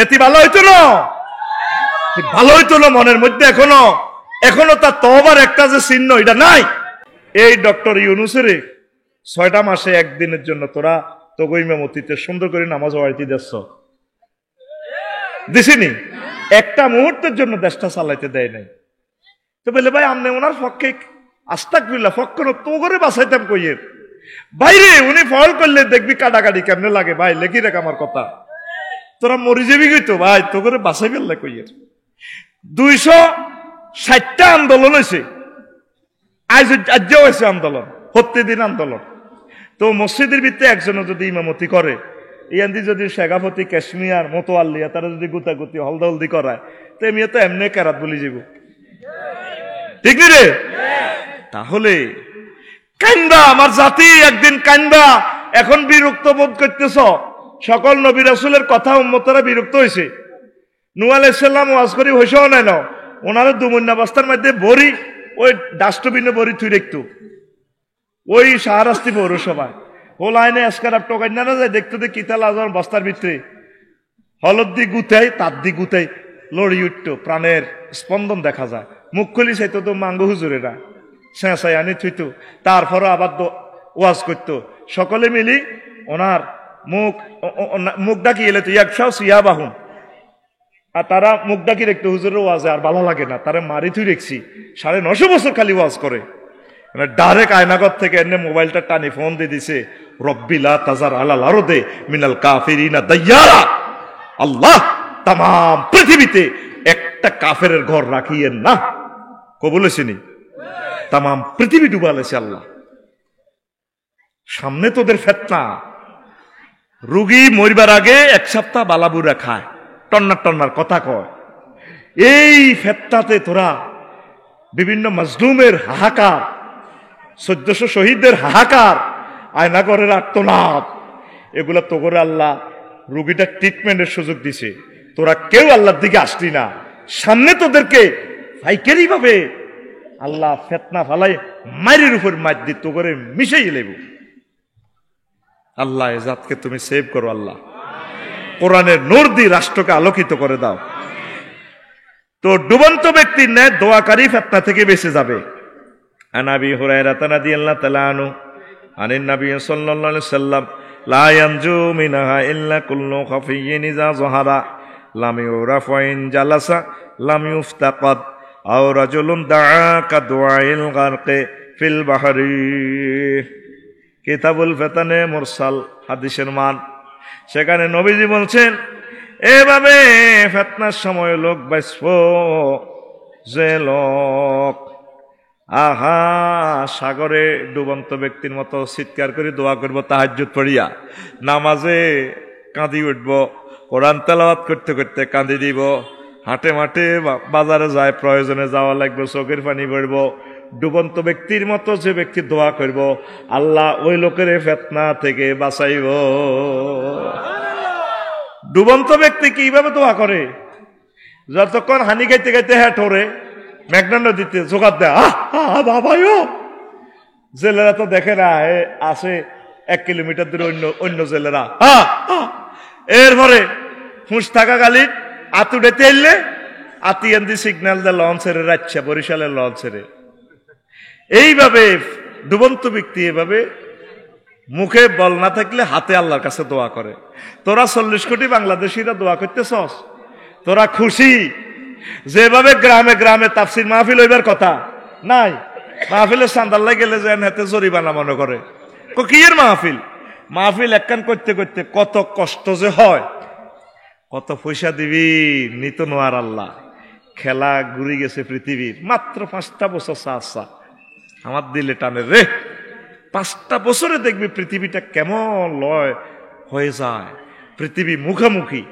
এতে ভালো হইতো না, ভালো হইতো না। মনের মধ্যে এখনো তার তওবার একটা যে চিহ্ন এটা নাই। এই ডক্টর ইউনূসের 6টা মাসে একদিনের জন্য তোরা তোগো ইমামতিতে সুন্দর করে নামাজ পড়াইতে দিচ্ছ, দিছিনি? একটা মুহূর্তের জন্য দেশটা চালাইতে দেয় নাই। তো বলে ভাই আমনে ওনার পক্ষে আস্তাগফিরুল্লাহ ফক্কর তো করে বাঁচাইতাম কইয়ের বাইরে, উনি ফল করলে দেখবি কাটাকাটি কেমনে লাগে। ভাই লেখি রেখ আমার কথা, তোরা মরি যাবি গইতো ভাই, তো করে বাঁচাই ফেললে কইয়ের। 260টা আন্দোলন হয়েছে, আজও হয়েছে আন্দোলন, প্রত্যেকদিন আন্দোলন। তো মসজিদের ভিতরে একজনও যদি ইমামতি করে, ইয়ান্দি যদি শেখাপতি কাশ্মীর মতোয়াল্লিয়া তারা যদি গুতাগুতি হলদলদি করায়, তো এমনি তো এমনি কেরাত বলি যাব, ঠিক নি রে? তাহলে কান্দা আমার জাতি একদিন কান্দা। এখন বিরক্ত বোধ করতেছ, সকল নবী রাসূলের কথা উম্মতরা বিরক্ত হয়েছে। নূহ আলাইহিস সালাম ওয়াজ করি হইছেও নাই না, ওনারা দুমুন্না বস্তার মধ্যে বড়ি, ওই ডাস্টবিনে বড়ি থুই রাখতো, ওই শাহরাস্তি পৌরসভায় ও লাইনে এসকারাপ টোকাই না যায় দেখতে দে কিতাল আজর বস্তার ভিতরে হলদ দি গুতাই তার দি গুতাই লড়ি উঠত, প্রাণের স্পন্দন দেখা যায়। মুখ খুলি চাইতো তো মাঙ্গু হুজুরেরা চেঁচাই আনি থুইতো, তারপরও আবার ওয়াজ করতো। সকলে মিলি ওনার মুখ ডাকি এলে তো একশাও সিয়া বাহুন, আর তারা মুখ ডাকি রেখতো হুজুরের ওয়াজে আর ভালো লাগে না, তারা মারি থুই রেখছি। 950 বছর খালি ওয়াজ করে, ডাইরেক্ট আয়নাগর থেকে এনে মোবাইলটা টানি ফোন দিয়ে দিছে, রব্বিলা তাজার আলাল আরদে মিনাল কাফিরিনা দাইয়ারা, আল্লাহ তাম পৃথিবীতে একটা কাফেরের ঘর রাখিয়েন না। কবুলেছিনি? তাম পৃথিবী ডুবালেছে আল্লাহ। সামনে তোদের ফেতনা, রুগী মরিবার আগে 1 সপ্তাহ বালাবুরা খায়, টন্নার কথা কয়। এই ফেতনাতে তোরা বিভিন্ন মজলুমের হাহাকার, 1400 শহীদদের হাহাকার, আয়নাগরের আর্তনাদ, এগুলা তো করে আল্লাহ রুগীটা ট্রিটমেন্টের সুযোগ দিছে। তোরা কেউ আল্লাহর দিকে আসলি না, সামনে তোদেরকে ফাইকারি ভাবে আল্লাহ ফেতনা ফালাই মায়ের উপর মার দি তো করে মিশাই লেব। আল্লাহ এ জাতকে তুমি সেভ করো আল্লাহ, কোরআনের নূর দিয়ে রাষ্ট্রকে আলোকিত করে দাও। তো ডুবন্ত ব্যক্তির ন্যায় দোয়াকারী ফেতনা থেকে বেঁচে যাবে। আনাবি হুরায়রা রাদিয়াল্লাহু তাআলা আনহু আনিন নবী সাল্লাল্লাহু আলাইহি সাল্লাম লা ইয়ানজু মিনহা ইল্লা কুল্লু খাফিয়্যিন ইযা যাহারা লাম ইউরাফ ওয়া ইন জালাসা লাম ইফতাকাদ আও রাজুলুন দাআ কা দুআইল গারকে ফিল বাহরি। কিতাবুল ফিতানে মুরসাল হাদিসের মান, সেখানে নবীজি বলছেন এভাবে ফিতনার সময় লোক বাঁচব যে লোক সাগরে ডুবন্ত ব্যক্তির মতো চিৎকার করে দোয়া করব, তাহাজ্জুদ পড়িয়া নামাজে কাঁদি উঠব, কোরআন তেলাওয়াত করতে করতে কাঁদি দিব, হাটে মাঠে বাজারে যায় প্রয়োজনে যাওয়া লাগবে, চোখের পানি পড়ব। ডুবন্ত ব্যক্তির মতো যে ব্যক্তি দোয়া করব, আল্লাহ ওই লোকের ফিতনা থেকে বাঁচাইব। ডুবন্ত ব্যক্তি কিভাবে দোয়া করে? যতক্ষণ হানি খাইতে খাইতে হ্যাঁ ঠোরে মেঘনা নদীতে জোগাড় দেয়, বাবাও জেলেরা তো দেখে না, আসে 1 কিলোমিটার দূরে অন্য জেলেরা, এরপরে হুঁশ থাকা গালি আতুড়েতে এলে আতিয়ান্দি সিগন্যাল দেয় লঞ্চের রাচ্ছে, বরিশালের লঞ্চের। এইভাবে ডুবন্ত ব্যক্তি এভাবে মুখে বল না থাকলে হাতে আল্লাহর কাছে দোয়া করে। তোরা 40 কোটি বাংলাদেশিরা দোয়া করতেছস, তোরা খুশি? যেভাবে গ্রামে গ্রামে তাফসির মাহফিল হইবার কথা নাই, মাহফিলের চান্দাল্লাই গেলে যেন হাতে জরিমানা মনে করে। কিয়ের মাহফিল? মাহফিল একখান করতে করতে কত কষ্ট যে হয়, কত পয়সা দিবি নিত নোয়ার আল্লাহ। খেলা ঘুরে গেছে পৃথিবীর, মাত্র 5টা বছর চা আমার দিলে টানে রে। 5টা বছরে দেখবি পৃথিবীটা কেমন লয় হয়ে যায়, পৃথিবী মুখামুখি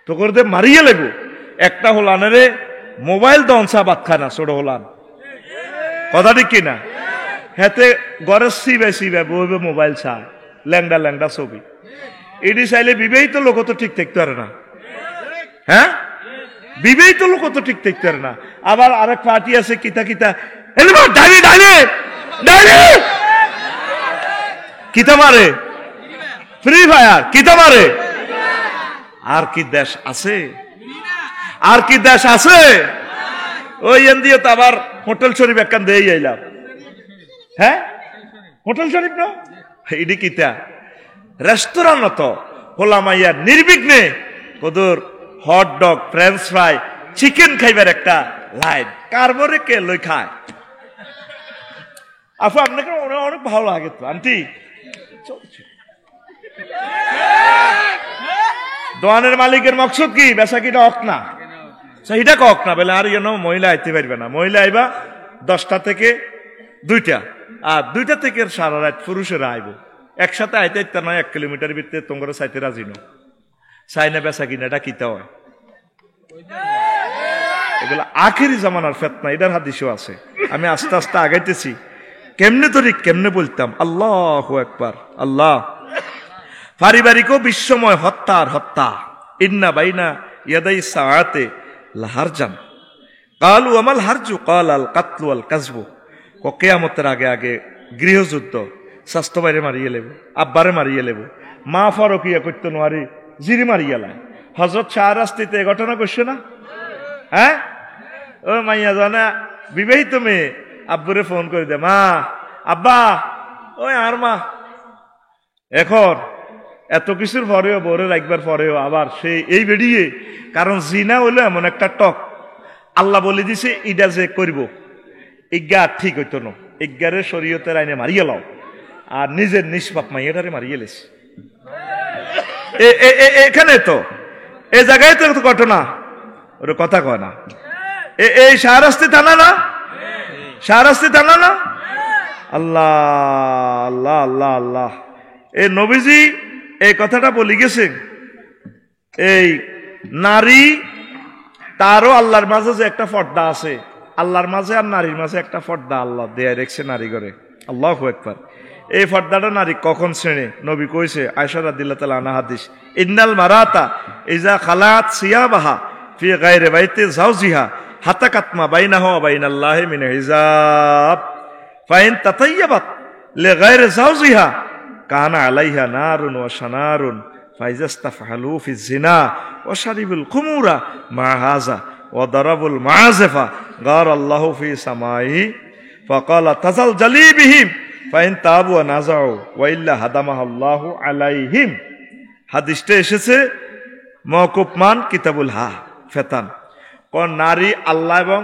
তো করে মারিয়ে লেগো। একটা হলানে রে মোবাইল দনসা বাদ খায় না, ছোট হলান, কথা ঠিক কিনা? হেতে ঘরের সিবে বইবে মোবাইল চায়, ল্যাংডা ছবি। এটি চাইলে বিবাহিত লোক তো ঠিক থাকতে পারে না, হ্যাঁ বিবাহিত লোক তো ঠিক থাকতে পারে না। আবার আরেক পার্টি আছে কিতা কিতা মারে, ফ্রি ফায়ার কিতা মারে, আর কি দেশ আছে? আর কি দেশ আছে? ওই এন দিয়ে তো আবার হোটেল শরীফ একখান দিয়ে আইলাম। হ্যাঁ, হোটেল শরীফ না, এটি কিতা রেস্তোরাঁ তো হোলা মাইয়া নির্বিঘ্নে কদর hot dog, french fry, chicken খাইবার একটা লাইন কারবরে কে লই খায়। আপু আপনাকে অনেক ভালো লাগে তো আন্টি। দোয়ানের মালিকের মকসদ কি? বেচা কিনা অক না, সেইটা কক না বলে আর মহিলা আইতে পারবে না। মহিলা আইবা 10টা থেকে 2টা, আর 2টা থেকে সারা রাত পুরুষেরা আইব। একসাথে আইতে ইত্যা নয়, 1 কিলোমিটার ভিতরে তোমার চাইতে রাজি ন চাই না। বেচা কিনাটা কিতা হয়? এগুলো আখেরি জামানার ফেতনা, এটার হাদিসও আছে। আমি আস্তে আস্তে আগাইতেছি। কেমনে তরি কেমনে বলতাম আল্লাহু আকবার। আল্লাহ পারিবারিক বিশ্বময় হত্যার হত্যা। ইন্না বাইনা ইয়াদাই সাআতে লাহারজান কালু আমাল হারজু কাল আল কাতলু আল কাজবু। কিয়ামতের আগে আগে গৃহযুদ্ধ, স্বাস্থ্য বাইরে মারিয়ে লেব, আব্বারে মারিয়ে লেব, মা ফরকিয়া করতে নোয়ারি জিরি মারিয়ে লাই। হযরত শাহরাস্তিতে এ ঘটনা করছে না? হ্যাঁ, ও মাইয়া জানা বিবাহিত মেয়ে আব্বুরে ফোন করে দে, মা আব্বা ওই আর মা। এখন এত কিছুর পরেও, বরে রাখবার পরেও আবার সে এই বেরিয়ে, কারণ জিনা হইলো এমন একটা টক, আল্লাহ বলে দিছে ইডা যে করব ইজ্ঞা ঠিক হইতো না, ইজ্ঞারে শরীয়তের আইনে মারিয়ে লাও, আর নিজের নিষ্পাপ মাইয়াটারে মারিয়ে লেছে। এখানে তো এ জায়গায় তো ঘটনা, ওর কথা কয় না। এই শাহরাস্তি থানা না? শাহরাস্তি থানা না? আল্লাহ আল্লাহ আল্লাহ আল্লাহ। এই নবীজি এই কথাটা বলে গেছে, এই নারী তারও আল্লাহর মাঝে যে একটা পর্দা আছে, আল্লাহর মাঝে আর নারীর মাঝে একটা পর্দা আল্লাহ দেয়া রেখেছে নারী ঘরে। আল্লাহু আকবার। এই পর্দাটা নারী কখন শ্রেণী? নবী কইছে, আয়েশা রাদিয়াল্লাহু তাআলা আনহা হাদিস, ইন্নাল মারাতা ইজা খালাত সিয়াবাহা ফি গায়রি বাইতি যাওজিহা হাতাকাত মা বাইনাহু ওয়া বাইনাল্লাহি মিন হিজাব ফাইন তাতায়্যাবাত লিগায়রি যাওজিহা কানা আলাইহা নারুন ওয়া শানারুন ফাইজাস্তাফআলু ফি যিনা ওয়া শারিবুল খুমুরা মা হাযা ওয়া দারাবুল মাযিফা গারাল্লাহু ফি সামাইহি ফাকালা তাজালজালি বিহিম ফাইন তাবু ওয়া নাযাউ ওয়া ইল্লা হাদামাহুল্লাহু আলাইহিম। হাদিসটা এসেছে মওকুফ মান কিতাবুল ফেতান। কোন নারী আল্লাহ এবং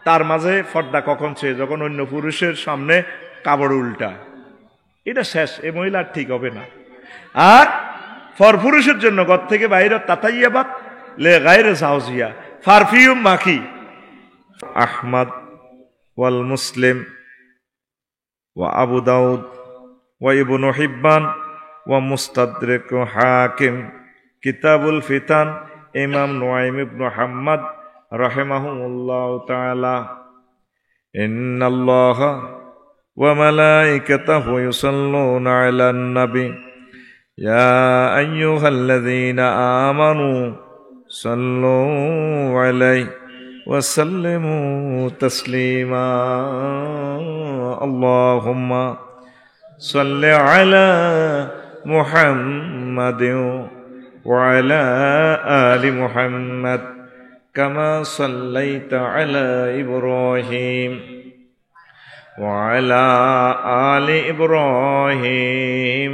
তার মাঝে পর্দা কখন ছে? যখন অন্য পুরুষের সামনে কাপড় উল্টা, এটা শেষ, এই মহিলা ঠিক হবে না। আর পুরুষের জন্য ঘর থেকে বাইরে তাতাইয়াবাত লে গায়রে যাওজিয়া, পারফিউম মাখি। আহমদ ওয়াল মুসলিম ওয়া আবু দাউদ ওয়া ইবনু হিব্বান ওয়া মুস্তাদরিক হাকিম কিতাবুল ফিতান ইমাম নুআইম ইবনে হাম্মাদ রাহিমাহুল্লাহ তাআলা। ইন্নাল্লাহা ওয়া মালাইকাতাহু ইউসাল্লুনা আলান নবী ইয়া আইয়ুহাল্লাযীনা আমানু সাল্লু আলাইহি ওয়া সাল্লিমু তাসলিমা। আল্লাহুম্মা সাল্লি আলা মুহাম্মাদিন ওয়া আলা আলি মুহাম্মাদ কামা সাল্লাইতা আলা ইব্রাহিম ওয়া আলা আলি ইব্রাহিম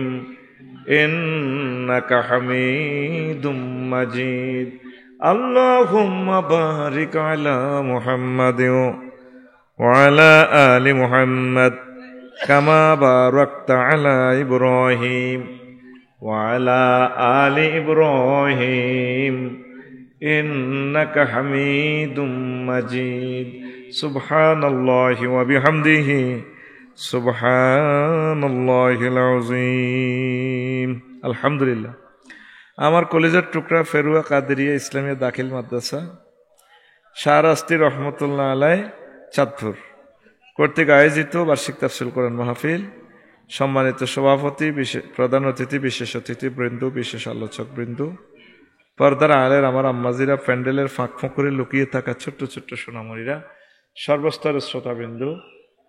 ইন্নাকা হামিদুম মাজিদ। আল্লাহুম্মা বারিক আলা মুহাম্মাদিন ওয়া আলা আলি মুহাম্মাদ কামা বারাকতা আলা ইব্রাহিম ওয়া আলা আলি ইব্রাহিম ইন্নাকা হামিদুম মাজিদ। সুবহানাল্লাহি ওয়া বিহামদিহি সুবহানাল্লাহিল আযীম। আলহামদুলিল্লাহ। আমার কলেজের টুকরা ফেরুয়া কাদেরিয়া ইসলামিয়া দাখিল মাদ্রাসা শাহরাস্তি রহমতুল্লাহ আলাই চাঁদপুর কর্তৃক আয়োজিত বার্ষিক তাফসীর কোরআন মাহফিল, সম্মানিত সভাপতি, প্রধান অতিথি, বিশেষ অতিথি বৃন্দ, বিশেষ আলোচক বৃন্দ, পর্দার আলের আমার আম্মাজিরা, প্যান্ডেলের ফাঁক ফোঁকরে লুকিয়ে থাকা ছোট্ট ছোট্ট সোনামণিরা, সর্বস্তরের শ্রোতাবিন্দু,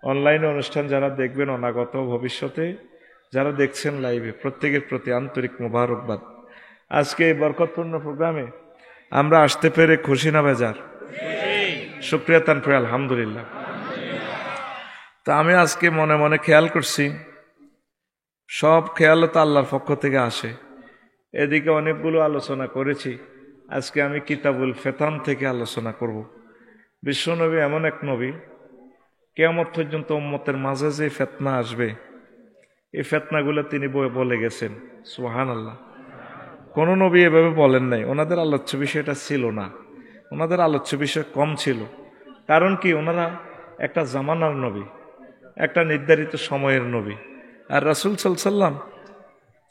অনলাইনে অনুষ্ঠান যারা দেখবেন অনাগত ভবিষ্যতে, যারা দেখছেন লাইভে, প্রত্যেকের প্রতি আন্তরিক মোবারকবাদ। আজকে এই বরকতপূর্ণ প্রোগ্রামে আমরা আসতে পেরে খুশি না বেজার? শুকরিয়া তান করে আলহামদুলিল্লাহ। তা আমি আজকে মনে মনে খেয়াল করছি, সব খেয়াল তো আল্লাহর পক্ষ থেকে আসে। এদিকে অনেকগুলো আলোচনা করেছি, আজকে আমি কিতাবুল ফেতান থেকে আলোচনা করব। বিশ্বনবী এমন এক নবী, কিয়ামত পর্যন্ত উম্মতের মাঝে যে ফেতনা আসবে, এই ফেতনাগুলো তিনি বলে গেছেন। সুবহানাল্লাহ। কোন নবী এভাবে বলেন নাই। ওনাদের আলোচ্য বিষয়টা ছিল না, ওনাদের আলোচ্য বিষয় কম ছিল। কারণ কি, ওনারা একটা জামানার নবী, একটা নির্ধারিত সময়ের নবী। আর রাসূল সাল্লাল্লাহু আলাইহি ওয়াসাল্লাম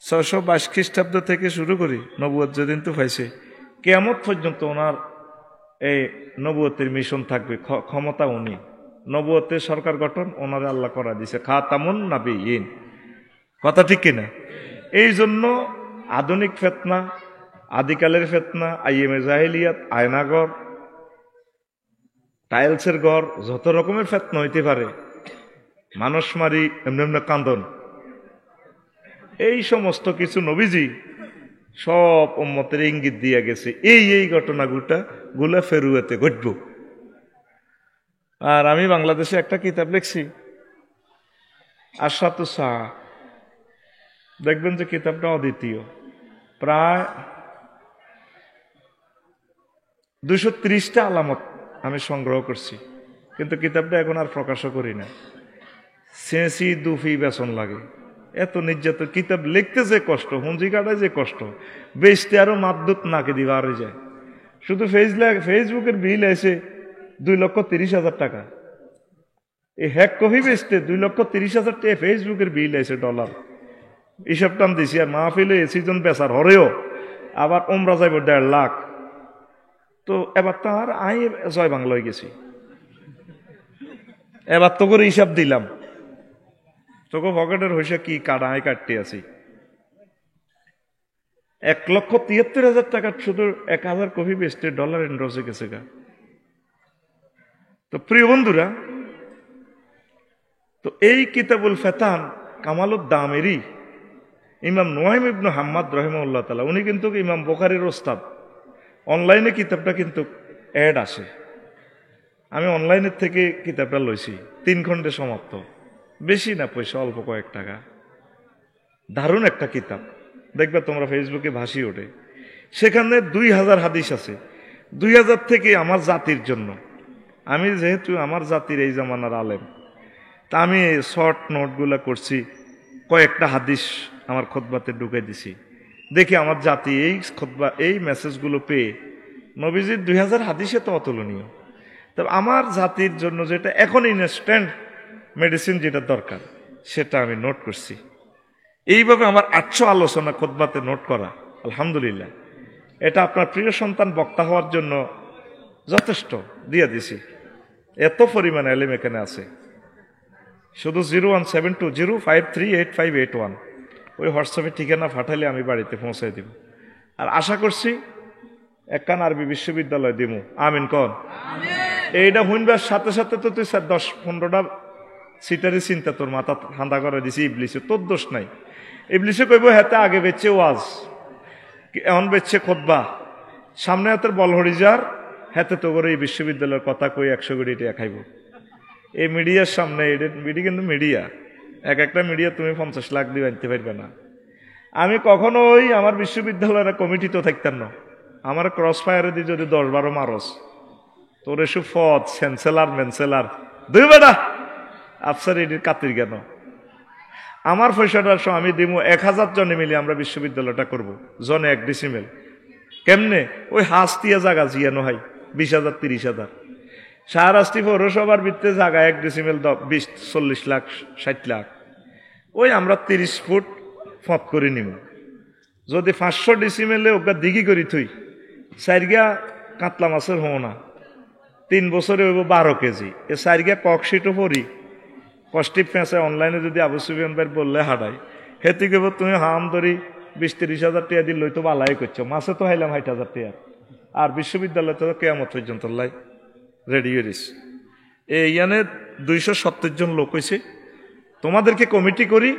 622 খ্রিস্টাব্দ থেকে শুরু করি নবুয়ত যেদিন তো পাইছে, কিয়ামত পর্যন্ত ওনার এই নবুয়তের মিশন থাকবে, ক্ষমতা উনি। নবুয়তের সরকার গঠন ওনারে আল্লাহ করা দিয়েছে, খাতামুন নাবিয়্যিন। কথা ঠিক কিনা? এই জন্য আধুনিক ফেতনা, আদিকালের ফেতনা, আইএমএ জাহেলিয়াত, আয়নাগর, টাইলসের ঘর, যত রকমের ফেতনা হইতে পারে, মানুষ মারি, এমনি এমনি কান্দন, এই সমস্ত কিছু নবীজি সব উম্মতের ইঙ্গিত দিয়ে গেছে। এই ঘটনাগুলা ফেরুয়াতে ঘটব। আর আমি বাংলাদেশে একটা কিতাব লিখছি, আশরাতুস সাআ। দেখবেন যে কিতাবটা অদ্বিতীয়, প্রায় 230টা আলামত আমি সংগ্রহ করছি, কিন্তু কিতাবটা এখন আর প্রকাশও করি না। সেঁসি দুফি বেসন লাগে, এত নির্যাতন। কিতাব লিখতে যে কষ্ট, হুঞ্জি কাটায় যে কষ্ট, বেচতে আরো মাদ্দুত নাকে দিবা আর যায়। শুধু ফেসবুকের বিল এসে 2,30,000 টাকা। এই হ্যাক কফি বেচতে 2,30,000 টাকা ফেসবুকের বিল এসে ডলার। হিসাব টান দিছি। আর মাহফিলে সিজন বেচার হরেও আবার ওমরা যাইব 1.5 লাখ। তো এবার তো আর জয় বাংলায় গেছি, এবার তো করে হিসাব দিলাম, তোকে পকেটের হইসা কি কাটায় কাটতে আছি। 1,73,000 টাকা শুধু 1,000 কপি বেচতে ডলার এন্ড্রসে গেছে গা। তো প্রিয় বন্ধুরা, তো এই কিতাবুল ফেতান কামালুদ্দামেরি ইমাম নুয়াইম ইবনে হাম্মাদ রাহিমাহুল্লাহ তাআলা, উনি কিন্তু ইমাম বুখারীর ওস্তাদ। অনলাইনে কিতাবটা কিন্তু অ্যাড আসে, আমি অনলাইনের থেকে কিতাবটা লইছি, 3 খণ্ডে সমাপ্ত, বেশি না, পয়সা অল্প কয়েক টাকা। দারুণ একটা কিতাব, দেখবে তোমরা ফেসবুকে ভাসি ওঠে। সেখানে 2000 হাদিস আছে। 2000 থেকে আমার জাতির জন্য, আমি যেহেতু আমার জাতির এই জামানার আলেম, তা আমি শর্ট নোটগুলা করছি, কয়েকটা হাদিস আমার খুতবাতে ঢুকাই দিছি। দেখি আমার জাতি এই খুতবা, এই মেসেজগুলো পেয়ে, নবীজির 2000 হাদিসে তো অতুলনীয়। তবে আমার জাতির জন্য যেটা এখন ইনস্ট্যান্ট মেডিসিন যেটা দরকার, সেটা আমি নোট করছি। এইভাবে আমার 800 আলোচনা খুতবাতে নোট করা, আলহামদুলিল্লাহ। এটা আপনার প্রিয় সন্তান বক্তা হওয়ার জন্য যথেষ্ট দিয়ে দিছি। এত পরিমাণ এলেম এখানে আছে। শুধু 01720538581 ওই হোয়াটসঅ্যাপে ঠিকানা পাঠালে আমি বাড়িতে পৌঁছাই দিব। আর আশা করছি একখান আরবি বিশ্ববিদ্যালয় দিব। আমিন কন। এইটা শুনবার সাথে সাথে তো তুই 10-15টা সিটারি চিন্তা তোর মাথা ঠান্ডা করে দিছি। ইবলিসে তোর দোষ নাই। ইবলিসে কইব হেতে আগে বেচছে ওয়াজ, এখন বেচছে খুতবা, সামনে হাতের বলহরি যার হেতে তো করে এই বিশ্ববিদ্যালয়ের কথা কই 100 কোটি টাকা খাইব। এই মিডিয়ার সামনে, মিডিয়া কিন্তু মিডিয়া, এক একটা মিডিয়া তুমি 50 লাখ দিয়ে আনতে পারবে না। আমি কখনো ওই আমার বিশ্ববিদ্যালয়ের কমিটি তো থাকতাম না। আমার ক্রস ফায়ারে দিয়ে যদি 10-12 মারস, তোর এসব পদ চ্যান্সেলার মেন্সেলার দুই বেটা আফসার এটির কাতির কেন? আমার পয়সাটার সহ আমি দিব 1000 জনে মিলে আমরা বিশ্ববিদ্যালয়টা করব, জনে 1 ডিসিমেল। কেমনে? ওই হাস্তিয়া জায়গা জিয়ানো হয় 20,000 30,000। শাহরাস্তি পৌরসভার ভিত্তিতে জায়গা 1 ডিসিমেল 20-40 লাখ 60 লাখ। ওই আমরা 30 ফুট ফত করে নিব। যদি 500 ডিসিমেলে ওটা দিঘি করি থুই, 4 কাতলা মাছের হো না, 3 বছরে হইব 12 কেজি। এ 4 ককশিটও পরি কষ্টিপ ফেঁসে অনলাইনে যদি আবু সুফিয়ান ভাই বললে হাঁটাই, হেতি কেব তুমি হাম ধরি 20-30,000 টাকা দিয়ে লইতো বালাই করছো, মাছে তো হাইলাম 60,000 টাকা। আর বিশ্ববিদ্যালয় তো কেয়ামত পর্যন্ত লাই রেডি হইস। এইখানে 270 জন লোক হয়েছে। তোমাদেরকে কমিটি করি,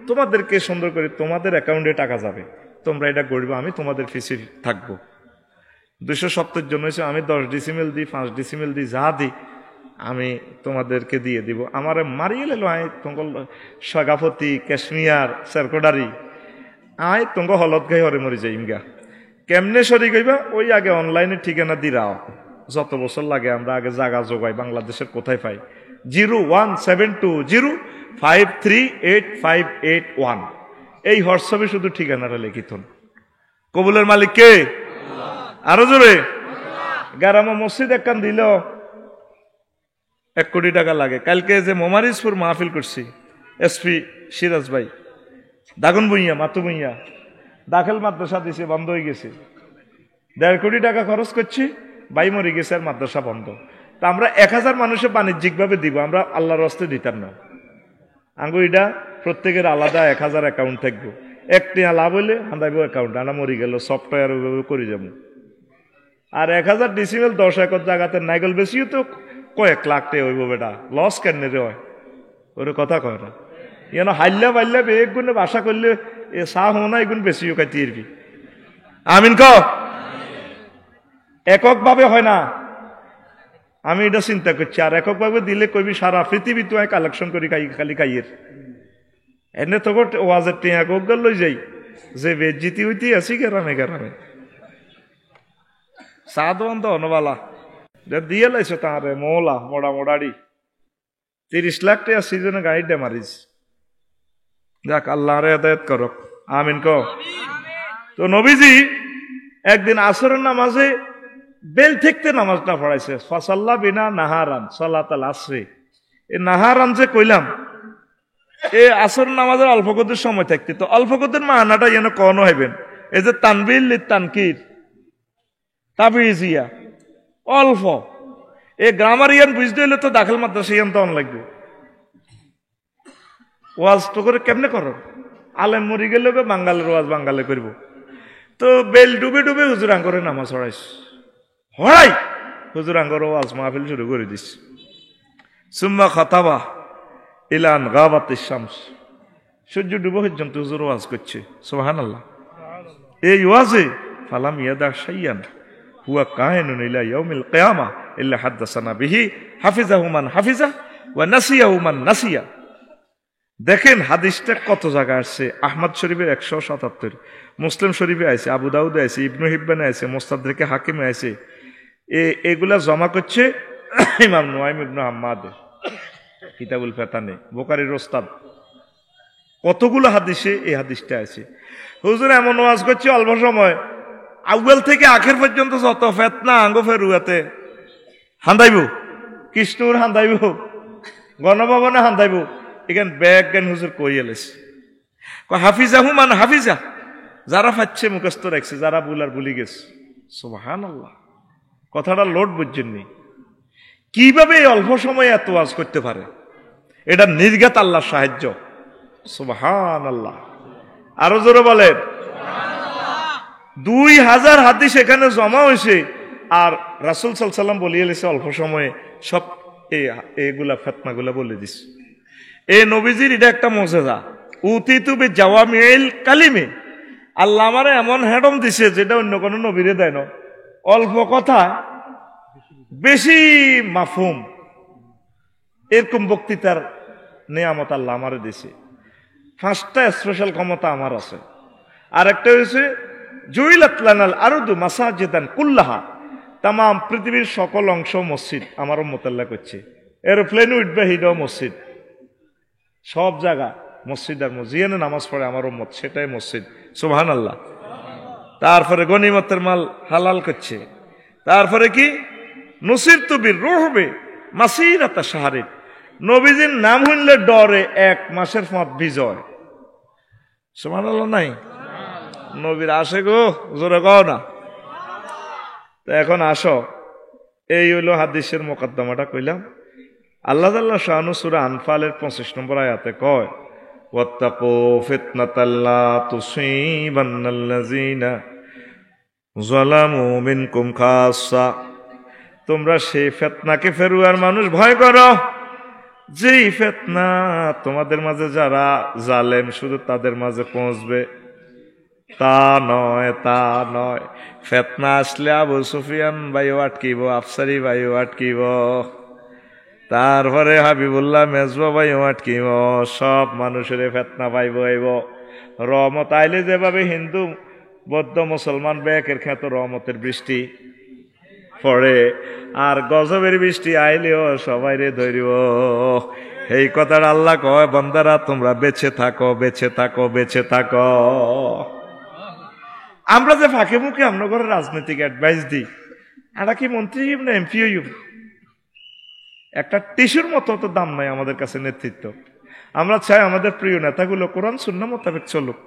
তোমাদেরকে সুন্দর করে তোমাদের অ্যাকাউন্টে টাকা যাবে। তোমরা এটা করবে, আমি তোমাদের পিছিয়ে থাকবো। 270 জন হয়েছে, আমি 10 ডিসিমেল দিই, 5 ডিসিমেল দিই, যা দিই আমি তোমাদেরকে দিয়ে দিব। আমার মারিয়ে লেলো আয় তঙ্গল সগাপতি কাশ্মীর সারকোডারি আয় তঙ্গ হলত গাই হরে মরি যাই ইমগা। কেমনে সরি গইবা? ওই আগে অনলাইনে ঠিকানা দিরাও, যত বছর লাগে আমরা আগে জায়গা যোগাই, বাংলাদেশের কোথায় পাই। 01720538581 এই হোয়াটসঅ্যাপে শুধু ঠিকানাটা লিখিত। কবুলের মালিক কে? আরো জোরে। গারামা মসজিদ একখান দিল 1 কোটি টাকা লাগে। কালকে যে মোমারিজপুর মাহফিল করছি, এসপি সিরাজ ভাই দাগন ভুইয়া মাতু ভুইয়া দাখিল মাদ্রাসা দিছে, বন্ধ হয়ে গেছে। 1.5 কোটি টাকা খরচ করছি, ভাই মরে গেছে আর মাদ্রাসা বন্ধ। তা আমরা 1000 মানুষে বাণিজ্যিক ভাবে দিব, আমরা আল্লাহর রাস্তায় দিতাম না। আঙ্গু এটা প্রত্যেকের আলাদা 1000 অ্যাকাউন্ট থাকবো, একটি লাভ হইলে হান্দাইব অ্যাকাউন্ট, আনা মরি গেল সফটওয়্যার ওইভাবে করে যাবো। আর 1000 ডিসিমেল 10 একর জায়গাতে নাইগল বেশিও তো কয়েক লাখ টাকা হইব, বেটা লস কেন রে হয়? ওর কথা কয় না, ইয়ানো হাইল্লা বাইল্লা এক গুণে বাসা করলে এ চাহ হোনা এগুণ বেশিও খাইতে এরবি। আমিন ক এককভাবে হয় না, আমি এটা চিন্তা করছি। আর এককভাবে দিলে কবি সারা পৃথিবী তো কালেকশন করি খালি খাইয়ের এনে তো ওয়াজের টিয়া গোগল লই যাই যে বেজিতি হইতে আছি গেরামে গেরামে সাধবন্ত অনবালা দিয়ে লাইছো তাহারে মোলা মোড়া মোড়াড়ি 30 লাখ টাকা সিজনে গাড়িটা মারিস। যাক আল্লাহ রে হেদায়েত করক, আমিন ক। তো নবীজি একদিন আসরের নামাজে বেল থেকতে নামাজটা পড়াইছে, ফাসাল্লা বিনা নাহারান সালাতাল আসরে। এই নাহারান যে কইলাম এ আসর নামাজের অল্প কদের সময় থাকতে, তো অল্প কদের মানাটা যেন কন হইবেন। এই যে তানবিল তানকির তাবিজিয়া অল্প, এই গ্রামার ইয়ান বুঝতে হইলে তো দাখিল মাদ্রাসা ইয়ান তো অন লাগবে। ওয়াজ তো করে কেমনে করো? আলেম মরি গেলে বাঙ্গালের ওয়াজ বাঙ্গালে করব। তো বেল ডুবে ডুবে হুজুর আঙ্গরে নামাজ হড়াইস, হড়াই হুজুর আঙ্গর ওয়াজ মাহফিল শুরু করে দিস। সুম্মা খাতাবা ইলান গাবাতিশ শামস, সূর্য ডুবে পর্যন্ত হুজুর ওয়াজ করছে। সুবহানাল্লাহ। এই ওয়াজে ফালাম ইয়াদা শাইয়ান হুয়া কায়িনুন ইলা ইয়াউমিল কিয়ামা ইল্লা হাদাসানা বিহি হাফিজাহু মান হাফিজা ওয়া নাসিয়াহু মান নাসিয়া। দেখেন হাদিসটা কত জায়গা আসছে। আহমদ শরীফের 177, মুসলিম শরীফে আছে, আবু দাউদে আছে, ইবনু হিব্বানে আছে, মুস্তাদরিকে হাকিমে আছে। এগুলা জমা করছে ইমাম নুয়াইম ইবনে হাম্মাদ কিতাবুল ফিতানে, বুখারীর ওস্তাদ। কতগুলো হাদিসে এই হাদিসটা আছে। হুজুর এমন ওয়াজ করছে অল্প সময়, আউয়াল থেকে আখের পর্যন্ত যত ফেতনা আঙ্গ ফেরুয়াতে হান্দাইব, কৃষ্ণুর হান্দাইব, গণভবনে হান্দাইব। এখান ব্যাগ জ্ঞান হুজুর কই এলেছে। হাফিজাহু মান হাফিজা, যারা ফাচ্ছে মুখস্থ রাখছে, যারা বুলার বুলি গেছে। সুবহানাল্লাহ, কথাটা লোড বুঝছেননি। কিভাবে এই অল্প সময়ে এত ওয়াজ করতে পারে? এটা নির্ঘাত আল্লাহর সাহায্য। সুবহানাল্লাহ, আরো জোরে বলেন। 2000 হাদিস এখানে জমা হয়েছে, আর রাসূল সাল্লাল্লাহু আলাইহি ওয়াসাল্লাম বলিয়ে এলেছে অল্প সময়ে সব এগুলা ফিতনাগুলা বলে দিছে। এই নবীজির এটা একটা মুজিজা। উতিতু বিজাওয়ামিল কালিমে, আল্লাহ আমারে এমন হেডম দিছে যেটা অন্য কোনো নবীরে দেয় না। অল্প কথা বেশি মাফহুম, এরকম বক্তৃতার নিয়ামত আল্লাহ আমারে দিছে। 5টা স্পেশাল ক্ষমতা আমার আছে। আর একটা হয়েছে জুইলাত লানাল আরদু মাসাজিদান কুল্লাহা, তাম পৃথিবীর সকল অংশ মসজিদ আমার উম্মতাল্লাহ করছে। এরোপ্লেন উঠবে হিটাও মসজিদ, সব জায়গা মসজিদ আর মসজিদ নামাজ পড়ে আমার উম্মত, সেটাই মসজিদ। সুবহানাল্লাহ। তারপরে গনিমতের মাল হালাল করছে। তারপরে কি নুসিরতু বিররুহবি মাসিরাতা শাহরিন, নবীজির নাম হইলে ডরে 1 মাসের পথ বিজয়। সুবহানাল্লাহ নাই? নবীর আসে গো, জোরে কও না। তো এখন আসো, এই হইল হাদিসের মোকদ্দমাটা কইলাম। আল্লাহ তাআলা শানু সূরা আনফালের 25 নম্বর আয়াতে কয়, ওয়াত্তাকু ফিতনাতাল লা তুসিবান্নাল্লাযিনা যালামু মিনকুম খাসসা, তোমরা সেই ফিতনাকে ফেরুয়ার মানুষ ভয় করো, যেই ফিতনা তোমাদের মাঝে যারা জালেম শুধু তাদের মাঝে পৌঁছবে। তা নয়, তা নয়। ফেতনা আসলে আবু সুফিয়ান ভাইও আটকিব, আফসারি ভাইও আটকিব, তারপরে হাবিবুল্লাহ মেজবা ভাইও আটকিব, সব মানুষের ফেতনা পাইব আইব। রহমত আইলে যেভাবে হিন্দু বৌদ্ধ মুসলমান বেকের খ্যাত রহমতের বৃষ্টি পড়ে, আর গজবের বৃষ্টি আইলেও সবাই রে ধরিব। এই কথাটা আল্লাহ কয়, বান্দারা তোমরা বেঁচে থাকো, বেঁচে থাকো, বেঁচে থাকো। আমরা যে ফাঁকে মুখে আমরা করে রাজনৈতিক অ্যাডভাইস দিই, আমরা কি মন্ত্রী না এমপি হইব? একটা টিস্যুর মতো তো দাম নাই আমাদের কাছে নেতৃত্ব। আমরা চাই আমাদের প্রিয় নেতাগুলো কোরআন সুন্নাহ মোতাবেক চলুক।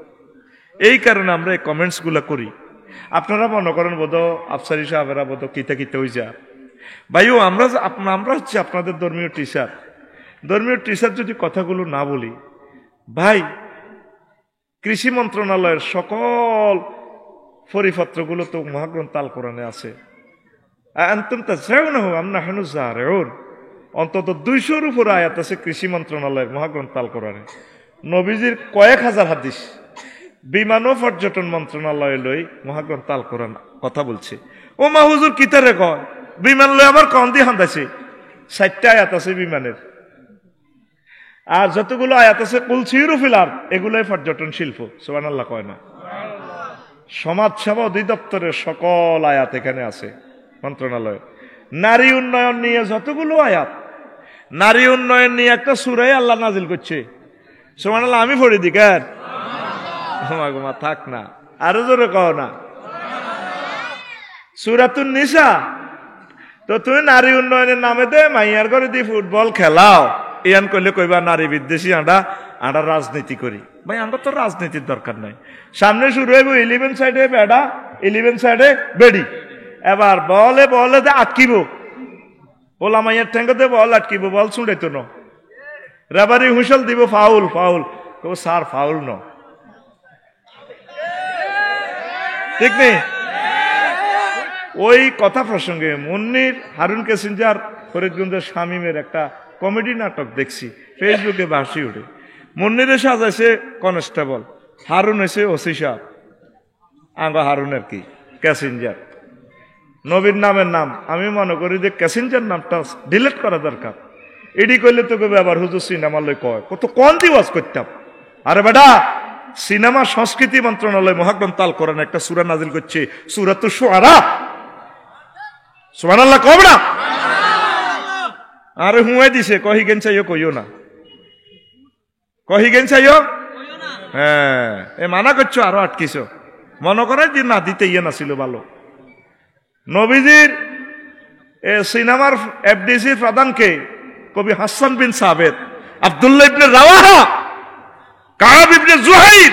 এই কারণে আমরা এই কমেন্টস গুলা করি। আপনারা মনে করেন বোধ আফসারি সাহেবেরা বোধ কিতে কিতে হয়ে যা ভাইও, আমরা হচ্ছে আপনাদের ধর্মীয় টিচার। ধর্মীয় টিচার যদি কথাগুলো না বলি, ভাই কৃষি মন্ত্রণালয়ের সকল পরিপত্রগুলো তো মহাগ্রন্থ আল কোরআনে আছে। অন্তত 200-র উপর আয়াত আছে কৃষি মন্ত্রণালয়ের মহাগ্রন্থ আল কোরআনে। নবীজির কয়েক হাজার হাদিস। বিমান ও পর্যটন মন্ত্রণালয় লই মহাগ্রন্থ আল কোরআন কথা বলছে। ও মা হুজুর কিতারে কয় বিমান লই আবার কন দিয়ে হান্দাইছে। 60টা আয়াত আছে বিমানের, আর যতগুলো আয়াত আছে কুলসির ফিলার, এগুলোই পর্যটন শিল্প। সুবহানাল্লাহ কয় না? সমাজ সেবা অধিদপ্তরের সকল আয়াত এখানে আছে মন্ত্রণালয়ে। নারী উন্নয়ন নিয়ে যতগুলো আয়াত, নারী উন্নয়ন নিয়ে একটা সূরাই আল্লাহ নাজিল করছে। সুবহানাল্লাহ, আমি পড়ে দিই কেন? ঘুমা থাক না, আরো জোরে কও না। সূরাতুন নিসা। তো তুমি নারী উন্নয়নের নামে দে মাইয়ার করে দি ফুটবল খেলাও, ইয়ান করলে কইবা নারী বিদ্বেষী, আঁড়া রাজনীতি করি। ভাই আমরা তো রাজনীতির দরকার নাই। সামনে শুরু হইব 11 সাইডে বেড়া, 11 সাইডে বেড়ি। এবার বলে দে আটকিব, ওলা মাইয়ার ঠেঙ্গ দে বল আটকিব, বল ছুঁড়াইতো ন, রেবারি হুইসেল দিব, ফাউল ফাউল, কব স্যার ফাউল ন, ঠিক নেই? ওই কথা প্রসঙ্গে মুন্নির হারুন ক্যাসেঞ্জার ফরিদগঞ্জের শামীমের একটা কমেডি নাটক দেখছি, ফেসবুকে ভাসি উঠে। মুন্নিরে সাজাইছে কনস্টেবল, হারুন হয়েছে ওসি সাহেব। আঙ্গা হারুনের কি ক্যাসেঞ্জার, নবীর নামের নাম। আমি মনে করি যে ক্যাসেঞ্জার নামটা ডিলিট করা দরকার। এডি করলে তোকে আবার হুজুর সিনেমা লই কয়, কত কন দিওয়াজ করতাম। আরে বেটা, সিনেমা সংস্কৃতি মন্ত্রণালয় মহাগ্রন্থ আল কোরআন একটা সূরা নাজিল করছে, সূরাতুশ শুআরা। সুবহানাল্লাহ কও না? আরে হুঁয়ে দিছে, কহি গেন চাইও কইও না, কহি গেন চাইও। হ্যাঁ, এ মানা করছো আরো আটকিছো। মনে করে যে না দিতে ইয়ে না ছিল ভালো। নবীজির সিনেমার এফডিসি প্রধানকে কবি হাসান বিন সাবেত, আব্দুল্লাহ ইবনে রাওয়াহা, কাব ইবনে জুহাইর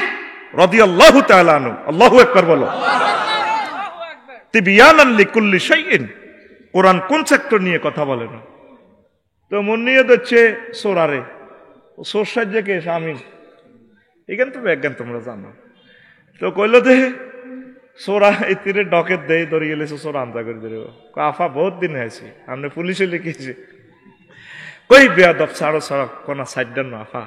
রাদিয়াল্লাহু তাআলা আনহু, আল্লাহু আকবার বলো। তিবিয়ানান লিকুল্লি শাইইন, কোরআন কোন সেক্টর নিয়ে কথা বলে না। তো মন নিয়ে দিচ্ছে সোরারে, সোর সাহায্যে কে স্বামী, এখান তো একগান তোমরা জানো। তো কইল দে সোরা এই তীরে ডকের দেয় ধরে গেলেছে, সোরা আন্দা করে দেব। আফা বহুত দিন হয়েছে, আপনি পুলিশে লিখেছে, কই বেয়াদব ছাড়ো ছাড়ো, কোনা সাইডার না আফা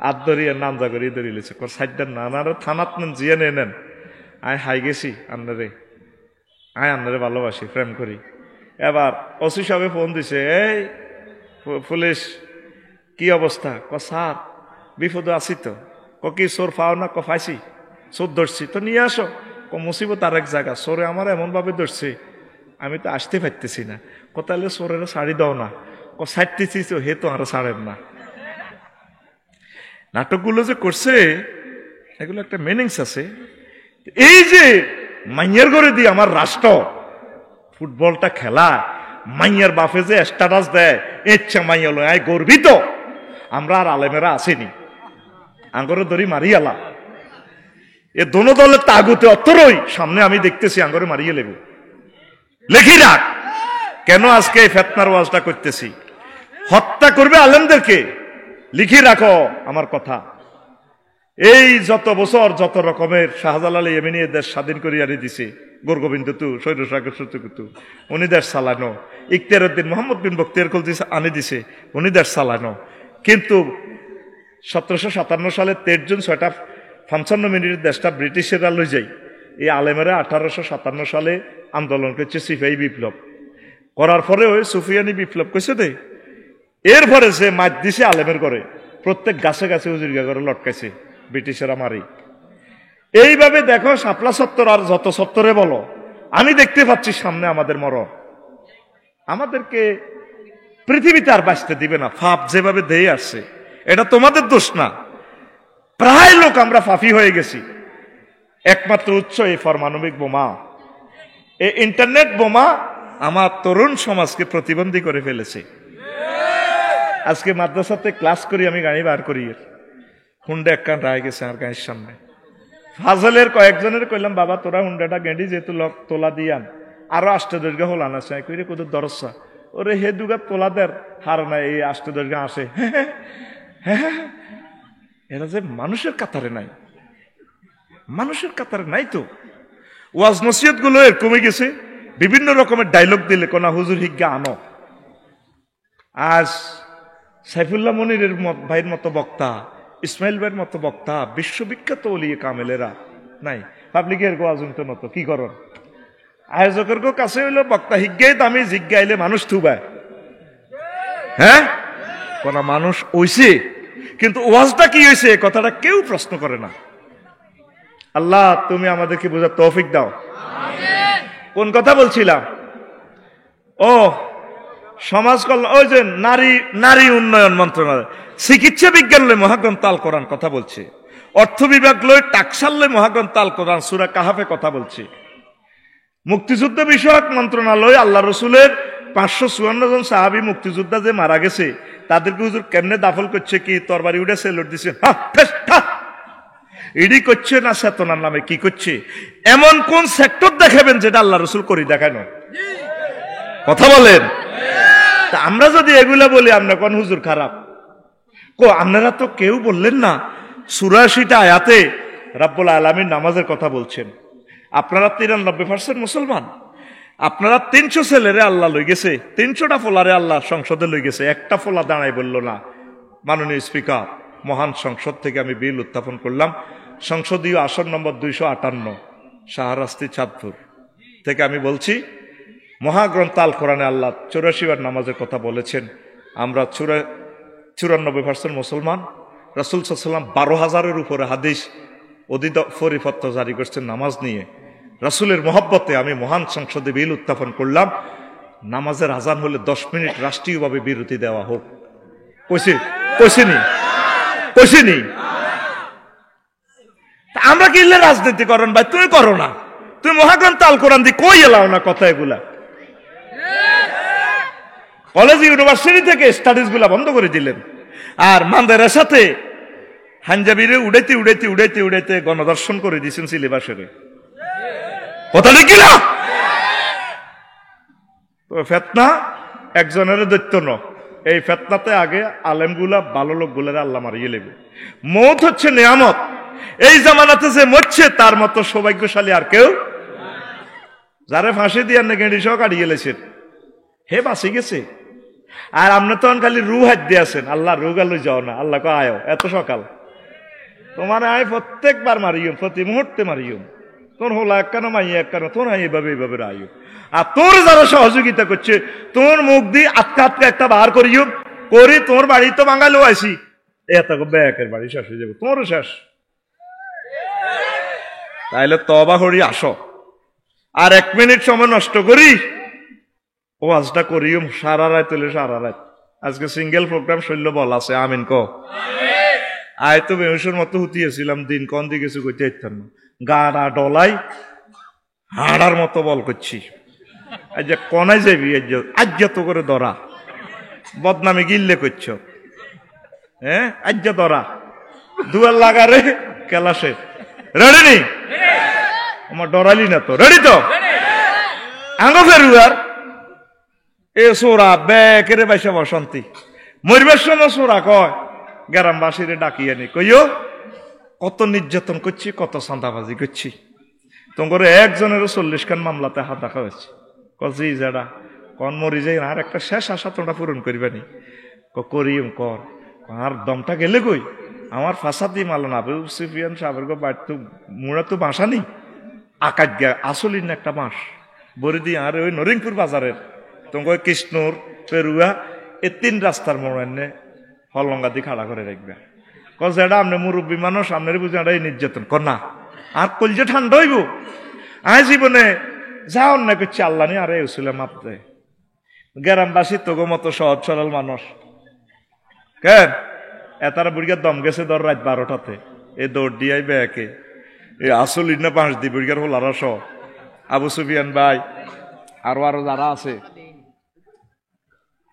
আত ধরিয়ে নামজা করে ধরিয়েছে, কোন সাইডার না আনারও থানাত নেন, জিয়ে নেন। আয় হাই গেছি আপনারে, আপনারে ভালোবাসি, প্রেম করি। এবার ওসি সাহেব ফোন দিছে, এই পুলিশ কি অবস্থা? ক স্যার বিপদ আছি তো। ক কি চোর পাও না? ক পাইছি, চোর ধরছি তো নিয়ে আসো। ক মুসিবত আর এক জায়গা, চোরে আমার এমন ভাবে ধরছে আমি তো আসতে পারতেছি না। ক তাহলে চোরের শাড়ি দাও না। ক ছাড়তেছি, হে তো আরো ছাড়েন না। নাটকগুলো যে করছে এগুলো একটা মিনিংস আছে। এই যে মাইয়ার ঘরে দিয়ে আমার রাষ্ট্র ফুটবলটা খেলা, মাইয়ার বাপে যে স্ট্যাটাস দেয়, ইচ্ছা মাইয়া লো আয় গর্বিত। আমরা আর আলেমেরা আসেনি, আঙ্গরে ধরি মারিয়ালা। এ দোনো দলের তাগুতে অতরই সামনে আমি দেখতেছি, আঙ্গরে মারিয়ে লেবু লেখি রাখ। কেন আজকে এই ফেতনার ওয়াজটা করতেছি? হত্যা করবে আলেমদেরকে, লিখি রাখো আমার কথা। এই যত বছর যত রকমের শাহজালাল ইয়েমেনি দেশ স্বাধীন করিয়া দিছে, গোরগোবিন্দ তু শৈরসাগর সত্যকুতু উনি দেশ চালানো, ইখতিয়ার উদ্দিন মোহাম্মদ বিন বখতিয়ার খলজি আনি দিছে, উনি দেশ চালানো। কিন্তু 1757 সালে 13 জুন 6টা 55 মিনিটের দেশটা ব্রিটিশেরা লই যাই। এই আলেমেরা 1857 সালে আন্দোলন করছে, সিপাহী বিপ্লব করার পরে ওই সুফিয়ানি বিপ্লব করছে দে। এরপরে সে মাছ দিছে আলেমের করে, প্রত্যেক গাছে গাছে উজিরগা করে লটকাইছে, ব্রিটিশেরা মারি। এইভাবে দেখো শাপলা চত্বর আর যত চত্বরে বলো, আমি দেখতে পাচ্ছি সামনে আমাদের মরণ। আমাদেরকে পৃথিবীতে আর বাঁচতে দিবে না। ফাপ যেভাবে দিয়ে আসছে, এটা তোমাদের দোষ না, প্রায় লোক আমরা ফাফি হয়ে গেছি। একমাত্র উৎস এই পারমাণবিক বোমা, এই ইন্টারনেট বোমা আমার তরুণ সমাজকে প্রতিবন্ধী করে ফেলেছে। আজকে মাদ্রাসাতে ক্লাস করি, আমি গাড়ি বার করি, হুন্ডা একখান রায় গেছে আর গাড়ির সামনে। ফাজলের কয়েকজনের কইলাম, বাবা তোরা হুন্ডাটা গেঁড়ি যেহেতু লোক তোলা দিয়ান, আরো 8 দৈর্ঘ্য হল আনা চাই কইরে কোথাও দরসা ওরে হে দুগা তোলাদের হার নাই, এই 8 দৈর্ঘ্য আসে। এরা যে মানুষের কাতারে নাই, মানুষের কাতারে নাই তো। ওয়াজ নসিহত গুলো এর কমে গেছে, বিভিন্ন রকমের ডায়লগ দিলে কোনা হুজুর হিজ্ঞা আনো। আজ সাইফুল্লাহ মনিরের ভাইয়ের মতো বক্তা, ইসমাইল ভাইয়ের মতো বক্তা, বিশ্ববিখ্যাত ওলিয়ে কামেলেরা নাই। পাবলিকের গো আজন্ত মতো কি করন, আয়োজকের গো কাছে হইলো বক্তা হিজ্ঞাই দামি জিজ্ঞাইলে মানুষ থুবায়। হ্যাঁ, কোন মানুষ ওইছে, কিন্তু ওয়াজটা কি হয়েছে কথাটা কেউ প্রশ্ন করে না। আল্লাহ তুমি আমাদেরকে বোঝার তৌফিক দাও। কোন কথা বলছিলাম? ও সমাজ কল্যাণ, ওই যে নারী উন্নয়ন মন্ত্রণালয়, চিকিৎসা বিজ্ঞান লয় মহাগ্রন্থ আল কোরআন কথা বলছে, অর্থ বিভাগ লয় টাকসাল লয় মহাগ্রন্থ আল কোরআন সূরা কাহাফে কথা বলছে, মুক্তিযুদ্ধ বিষয়ক মন্ত্রণালয় আল্লাহ রসুলের 554 জন সাহাবী মুক্তিযোদ্ধা যে মারা গেছে তাদেরকে হুজুর কেমনে দাফল করছে, কি তরবারি উঠে সেলট দিছে, ইডি করছে না চেতনার নামে কি করছে? এমন কোন সেক্টর দেখাবেন যেটা আল্লাহ রসুল করি দেখায় না? কথা বলেন। তা আমরা যদি এগুলা বলি আমরা কোন হুজুর খারাপ? আপনারা তো কেউ বললেন না 84টা আয়াতে রাব্বুল আলামিন নামাজের কথা বলছেন। আপনারা 93% মুসলমান, আপনারা 300 ছেলেরে আল্লাহ লই গেছে, 300টা ফোলারে আল্লাহ সংসদে লই গেছে, একটা ফোলা দাঁড়াই বলল না। মাননীয় স্পিকার, মহান সংসদ থেকে আমি বিল উত্থাপন করলাম, সংসদীয় আসন নম্বর 258 শাহরাস্তি চাঁদপুর থেকে আমি বলছি, মহাগ্রন্থ আল কোরআনে আল্লাহ 84 বার নামাজের কথা বলেছেন। আমরা 94% মুসলমান। রাসূল সাল্লাল্লাহু আলাইহি ওয়াসাল্লাম 12,000-এর উপরে হাদিস পরিপত্র জারি করছেন নামাজ নিয়ে। রাসূলের মহব্বতে আমি মহান সংসদে বিল উত্থাপন করলাম, নামাজের আজান হলে 10 মিনিট রাষ্ট্রীয়ভাবে বিরতি দেওয়া হোক। কইছিনি আমরা কি রাজনীতি করেন ভাই? তুমি করো না, তুমি মহাগ্রন্থ আল কোরআন দিয়ে কই এলাও না কথা। এগুলা কলেজ ইউনিভার্সিটি থেকে স্টাডিজ গুলা বন্ধ করে দিলেন, আর মাদ্রাসাতে হাঞ্জাবিরে উড়াইতে উড়াইতে উড়াইতে উড়াইতে গণদর্শন করে দিয়েছেন সিলেবাসের। কথা ঠিক না? তো ফেতনা একজনের দৈত্য ন, এই ফেতনাতে আগে আলেমগুলা ভালো লোকগুলারে আল্লাহ মারিয়ে লেবে। মৌত হচ্ছে নিয়ামত, এই জামানাতে যে মরছে তার মতো সৌভাগ্যশালী আর কেউ। যারে ফাঁসি দিয়ে গেঁড়ি সহ কাটিয়ে গেলেছেন, হে বাঁচি গেছে। আর আপনি তখন খালি রু হাত দিয়ে আছেন, আল্লাহ রু গাল যাও না, আল্লাহ কে আয়ো এত সকাল তোমার আয় প্রত্যেকবার মারিও, প্রতি মুহূর্তে মারিও, তোর হলা একখানো মাইয়া একখানো তোর এইভাবে এইভাবে আয়ো। আর তোর যারা সহযোগিতা করছে তোর মুখ দিয়ে আটকা আটকা একটা বার করিও করি, তোর বাড়ি তো বাঙালিও আইসি, এত ব্যাকের বাড়ি শেষ হয়ে যাবে, তোর শেষ। তাইলে তবা করি আসো, আর 1 মিনিট সময় নষ্ট করি ওয়াজটা করিও সারা রাত, তুলে সারা রাত। আজকে সিঙ্গেল প্রোগ্রাম শৈল্য বল আছে, আমিন ক। আয় তো বেহুশের মতো হুতিয়েছিলাম, দিন কন দিয়ে কিছু করতে ইচ্ছান না, গাড়া ডলাই হাড়ার মতো বল করছি। আজ কনাই যাবি, আজ তো করে ধরা বদনামে গিল্লে করছ, হ্যাঁ আজ ধরা দুয়ার লাগারে কেলাসে রেডি নি? আমার ডরালি না তো, রেডি তো? আঙ্গ ফেরুয়ার এ সোরা বেকেরে বাইসা বসন্তি মরিবার সময় সোরা কয় গ্রামবাসীরে ডাকিয়ে নি, কইও কত নির্যাতন করছি, কত চাঁদাবাজি করছি, তোমার একজনের 40 খান মামলাতে হাত দেখা হয়েছে। কজি যারা কন মরি যাই আর একটা শেষ আশা তোমরা পূরণ করবে নি, করিম কর, আর দমটা গেলে কই, আমার ফাঁসা দিয়ে মালান আবু সুফিয়ান সাহেবের বাড়ি তো মুড়া তো বাসা নেই আকাশ গা আসলিন একটা বাঁশ বরি দিয়ে আর ওই নরিংপুর বাজারের তোমাকে কৃষ্ণর পেরুয়া এই 3 রাস্তার মোড়ে হলঙ্গা দিয়ে খাড়া করে রাখবে যেটা আপনি মুরব্বী মানুষ আপনার বুঝে এটা নির্যাতন কর না আর কলজে ঠান্ডা হইব আয় জীবনে যাও না করছি আল্লাহ নি আরে উসুলে মাপতে গ্রামবাসী তোগো মতো সহজ সরল মানুষ কেন এতারা বুড়িগার দম গেছে ধর রাত 12টাতে এই দৌড় দিয়াই ব্যাকে এই আসল ইন্না 5 দি বুড়িগার হল আর আবু সুফিয়ান ভাই আরো যারা আছে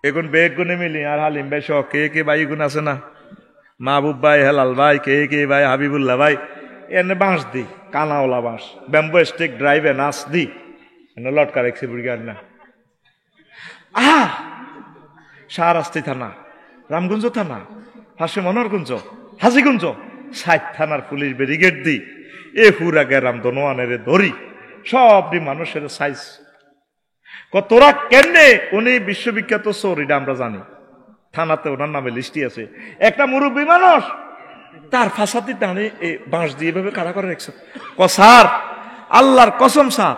এখন বেগ গুনে মিলি আর হালিম ভাই সহ কে ভাই গুণ আছে না মাহবুব ভাই হেলাল ভাই কে ভাই হাবিবুল্লাহ ভাই এনে বাঁশ দি কানাওলা বাঁশ ব্যাম্বো স্টিক ড্রাইভে নাচ দি এনে লটকা রেখছি বুড়িগার না শাহরাস্তি থানা রামগঞ্জ থানা হাসি মনোহরগঞ্জ হাজিগঞ্জ 60 থানার পুলিশ ব্যারিকেড দি এ পুরা গেরাম দনোয়ানের ধরি সব মানুষের সাইজ তোরা কেমনে উনি বিশ্ববিখ্যাত চোর এটা আমরা জানি থানাতে ওনার নামে লিস্টি আছে একটা মুরব্বী মানুষ তার ফাঁসাতি টানে এই বাঁশ দিয়ে এভাবে কারা করে রেখেছে স্যার আল্লাহর কসম স্যার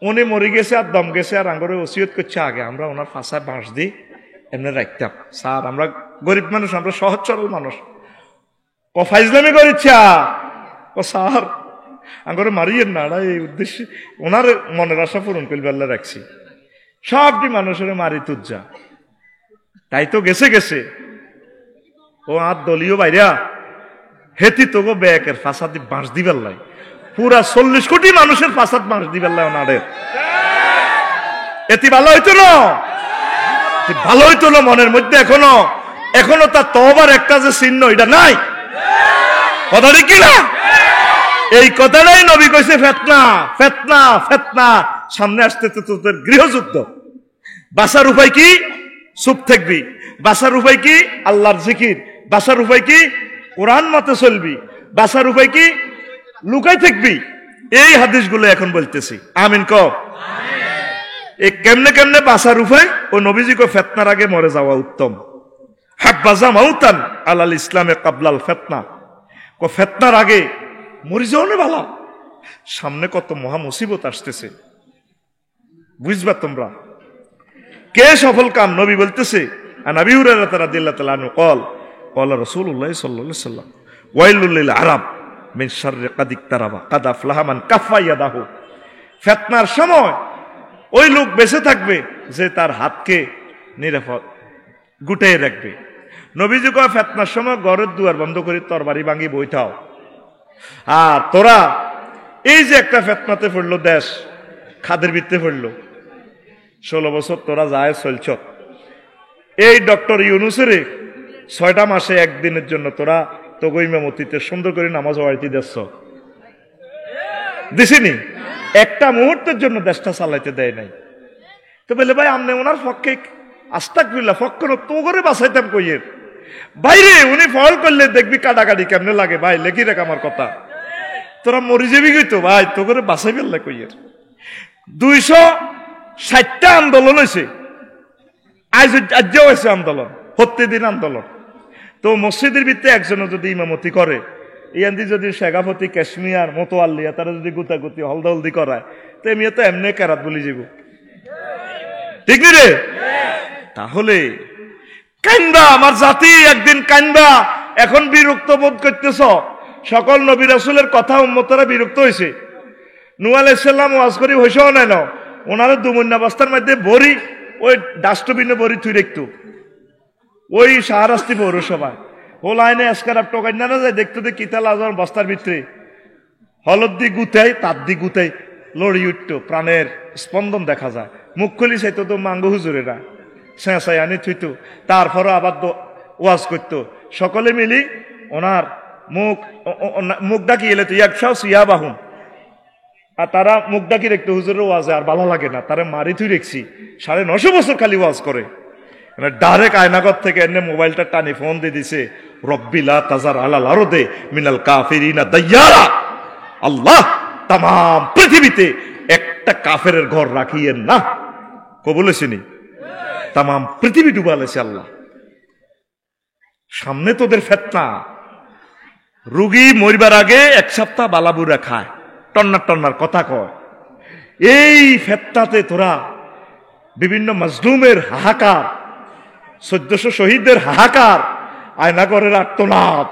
উনি মরে গেছে আর দম গেছে আর আঙ্গরে ওসিয়ত করছে আগে আমরা ওনার ফাঁসায় বাঁশ দিই এমনি রাখতাম স্যার আমরা গরিব মানুষ আমরা সহজ সরল মানুষ ফাইজলামি করিচ্ছা স্যার আঙ্গরে মারিয়েন না এই উদ্দেশ্যে ওনার মনের আশা পূরণ করবে আল্লাহ রাখছি সবটি মানুষের মারি তুজ্জা তাই তো গেছে ও আর দলীয় বাইরা হেতি তো গো ব্যাকের ফাঁসাদি বাঁশ দিবার লাই পুরা 40 কোটি মানুষের ফাঁসাদ বাঁশ দিবার লাই ওনারে এটি ভালো হইতো না ভালো হইতো না মনের মধ্যে এখনো তার তওবার একটা যে চিহ্ন এটা নাই কথা ঠিক কিনা এই কথাটাই নবী কইছে ফেতনা ফেতনা ফেতনা সামনে আসতে তো তোদের গৃহযুদ্ধ বাঁচার উপায় কি চুপ থাকবি বাঁচার উপায় কি আল্লাহর জিকির বাঁচার উপায় কি কোরআন মতে চলবি বাঁচার উপায় কি লুকাই থাকবি এই হাদিসগুলো এখন বলতেছি আমিন ক এই কেমনে বাঁচার উপায় ও নবীজি কো ফেতনার আগে মরে যাওয়া উত্তম হাব্বাজা মাউতান আলাল ইসলামে কাবলাল ফেতনা কো ফেতনার আগে মরে যাও না ভালো সামনে কত মহা মুসিবত আসতেছে বুঝবা তোমরা কে সফল কাম নবী বলতেছে আন আবি হুরায়রা রাদিয়াল্লাহু তাআলা আনহু قال قال رسول الله صلى الله عليه وسلم ويل للعرب من شر قد اقترب قد افلح من كف يده ফিতনার সময় ওই লোক বেঁচে থাকবে যে তার হাতকে নিরাপদ গুটিয়ে রাখবে নবীজি কয় ফিতনার সময় ঘরের দুয়ার বন্ধ করে তরবারি ভাঙি বইতাও আর তোরা এই যে একটা ফিতনাতে পড়লো দেশ খাদের ভিত্তে পড়লো 16 বছর তোরা যায় চলছ এই ডক্টর ইউনুসের 6টা মাসে একদিনের জন্য তোরা তোগো ইমামতিতে সুন্দর করে নামাজ পড়াইতে দেশ দিছিনি একটা মুহূর্তের জন্য দেশটা চালাইতে দেয় নাই তো বলে ভাই আমনে ওনার পক্ষে আস্তাগফিরুল্লাহ ফক্কর তো করে বাঁচাইতাম কইয়ের বাইরে উনি ফল করলে দেখবি কাটাকাটি কেমনে লাগে ভাই লেখি রাখ আমার কথা তোরা মরি যাবি তো ভাই তো করে বাঁচাই ফেললে কইয়ের 260টা আন্দোলন হয়েছে আজ হয়েছে আন্দোলন প্রত্যেকদিন আন্দোলন তো মসজিদের ভিত্তি একজনও যদি ইমামতি করে ইয়ান্দি যদি শেখাপতি কাশ্মীর মতোয়াল্লিয়া তারা যদি গুতাগুতি হলদলদি করায় তো এমনি তো এমনি কেরাত বলি যাব ঠিক নি রে তাহলে কাইন্দা আমার জাতি একদিন কাইন্দা এখন বিরক্ত বোধ করতেছ সকল নবী রাসূলের কথা উম্মতরা বিরক্ত হয়েছে নূহ আলাইহিস সালাম ওয়াজ করি হইছেও না না ওনারা দুমুন্না বস্তার মধ্যে বড়ি ওই ডাস্টবিনে বড়ি থুই রাখতো ওই শাহরাস্তি পৌরসভায় ও লাইনে এসকারাপ টোকাই না যায় দেখতে দেখ কিতাল আজর বস্তার ভিতরে হলদি গুতাই তার দি গুতাই লড়ি উঠত প্রাণের স্পন্দন দেখা যায় মুখ খুলি চাইতো তো মাঙ্গু হুজুরেরা চেঁচাই আনি থুইতো তারপরও আবার ওয়াজ করতো সকলে মিলি ওনার মুখ ডাকি এলে তো একশাও সিয়া বাহুন আর তারা মুখ ডাকি রেখতো হুজুরের ওয়াজে আর ভালো লাগে না তারা মারি থুই রেখছি 950 বছর খালি ওয়াজ করে ডাইরেক্ট আয়নাগর থেকে এনে মোবাইলটা টানি ফোন দিয়ে দিছে রব্বিলা তাজার আলাল আরদে মিনাল কাফিরিনা দাইয়ারা আল্লাহ তাম পৃথিবীতে একটা কাফেরের ঘর রাখিয়েন না কো বলেছিনি তাম পৃথিবী ডুবালেছে আল্লাহ সামনে তোদের ফিতনা রুগী মরিবার আগে 1 সপ্তাহ বালাবুরা খায়, টন্নার টন্নার কথা কয়। এই ফেতনাতে তোরা বিভিন্ন মজলুমের হাহাকার, 1400 শহীদদের হাহাকার, আয়নাগরের আর্তনাদ,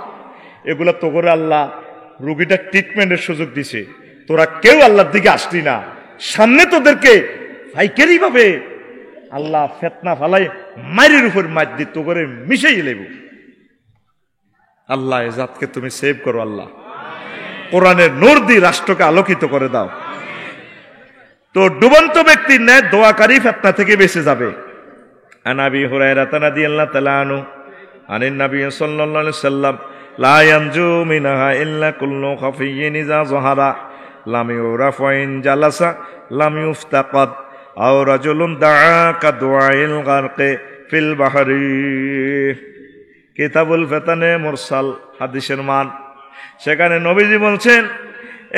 এগুলা তো করে আল্লাহ রুগীটা ট্রিটমেন্টের সুযোগ দিছে। তোরা কেউ আল্লাহর দিকে আসলি না, সামনে তোদেরকে পাইকারি ভাবে আল্লাহ ফেতনা ফালাই মারির উপর মার দি তো করে মিশাই লেব। আল্লাহ এ জাতকে তুমি সেভ করো আল্লাহ, কোরআনের নূর দিয়ে রাষ্ট্রকে আলোকিত করে দাও। তো ডুবন্ত ব্যক্তির ন্যায় দোয়াকারী ফিতনা থেকে বেঁচে যাবে। আনাবি হুরায়রা রাদিয়াল্লাহু তাআলা আনহু আনিন নবী সাল্লাল্লাহু আলাইহি সাল্লাম লা ইয়ানজু মিনহা ইল্লা কুল্লু খাফিয়্যিন ইযা যাহারা লাম ইউরাফ ওয়া ইন জালাসা লাম ইফতাকাদ আও রাজুলুন দাআ কা দুআইল গারকে ফিল বাহরি। কিতাবুল ফিতানে মুরসাল হাদিসের মান, সেখানে নবীজি বলছেন